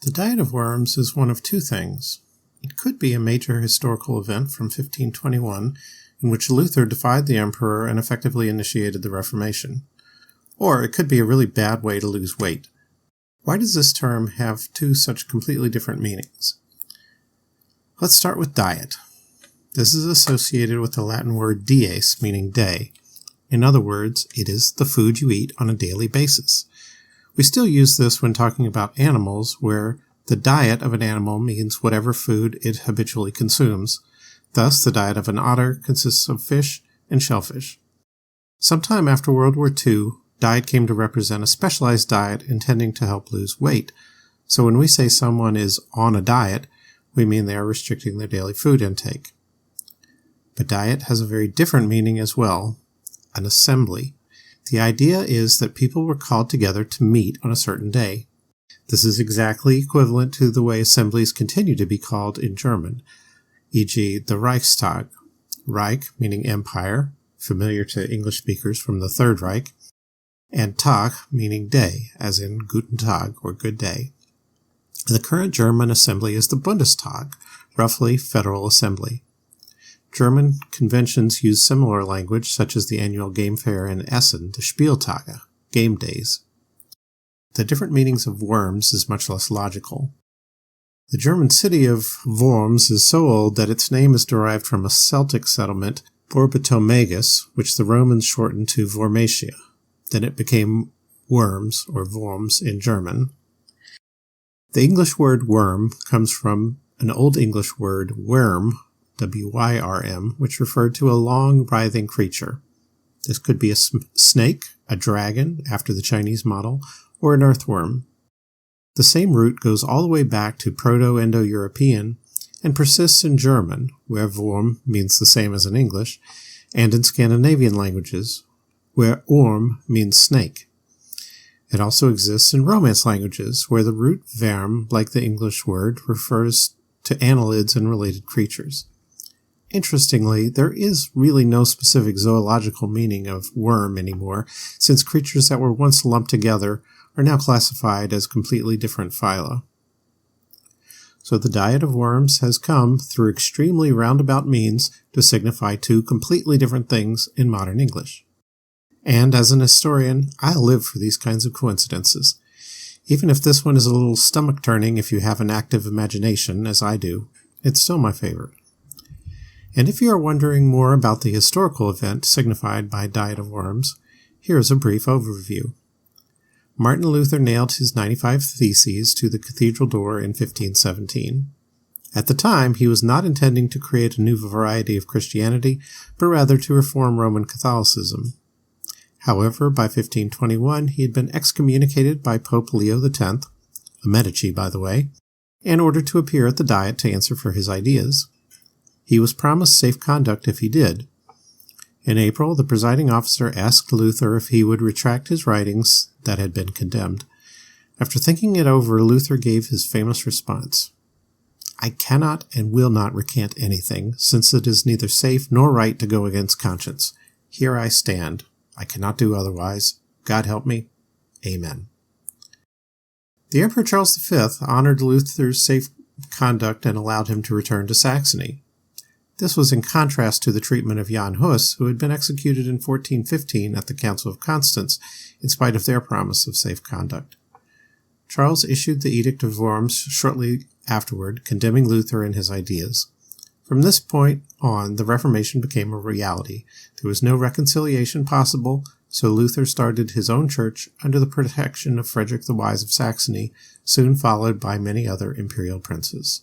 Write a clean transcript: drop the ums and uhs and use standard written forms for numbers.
The Diet of Worms is one of two things. It could be a major historical event from 1521 in which Luther defied the emperor and effectively initiated the Reformation. Or it could be a really bad way to lose weight. Why does this term have two such completely different meanings? Let's start with diet. This is associated with the Latin word dies, meaning day. In other words, it is the food you eat on a daily basis. We still use this when talking about animals, where the diet of an animal means whatever food it habitually consumes. Thus, the diet of an otter consists of fish and shellfish. Sometime after World War II, diet came to represent a specialized diet intending to help lose weight. So when we say someone is on a diet, we mean they are restricting their daily food intake. But diet has a very different meaning as well, an assembly. The idea is that people were called together to meet on a certain day. This is exactly equivalent to the way assemblies continue to be called in German, e.g. the Reichstag, Reich meaning empire, familiar to English speakers from the Third Reich, and Tag meaning day, as in Guten Tag or good day. The current German assembly is the Bundestag, roughly Federal Assembly. German conventions use similar language, such as the annual game fair in Essen, the Spieltage, game days. The different meanings of worms is much less logical. The German city of Worms is so old that its name is derived from a Celtic settlement, Vorbatomagus, which the Romans shortened to Vormatia. Then it became Worms, or Worms in German. The English word worm comes from an Old English word worm, W-Y-R-M, which referred to a long, writhing creature. This could be a snake, a dragon, after the Chinese model, or an earthworm. The same root goes all the way back to Proto-Indo-European and persists in German, where Wurm means the same as in English, and in Scandinavian languages, where Orm means snake. It also exists in Romance languages, where the root verm, like the English word, refers to annelids and related creatures. Interestingly, there is really no specific zoological meaning of worm anymore, since creatures that were once lumped together are now classified as completely different phyla. So the diet of worms has come through extremely roundabout means to signify two completely different things in modern English. And as an historian, I live for these kinds of coincidences. Even if this one is a little stomach-turning if you have an active imagination, as I do, it's still my favorite. And if you are wondering more about the historical event signified by Diet of Worms, here is a brief overview. Martin Luther nailed his 95 Theses to the cathedral door in 1517. At the time, he was not intending to create a new variety of Christianity, but rather to reform Roman Catholicism. However, by 1521, he had been excommunicated by Pope Leo X, a Medici by the way, in order to appear at the Diet to answer for his ideas. He was promised safe conduct if he did. In April, the presiding officer asked Luther if he would retract his writings that had been condemned. After thinking it over, Luther gave his famous response, "I cannot and will not recant anything, since it is neither safe nor right to go against conscience. Here I stand. I cannot do otherwise. God help me. Amen." The Emperor Charles V honored Luther's safe conduct and allowed him to return to Saxony. This was in contrast to the treatment of Jan Hus, who had been executed in 1415 at the Council of Constance, in spite of their promise of safe conduct. Charles issued the Edict of Worms shortly afterward, condemning Luther and his ideas. From this point on, the Reformation became a reality. There was no reconciliation possible, so Luther started his own church under the protection of Frederick the Wise of Saxony, soon followed by many other imperial princes.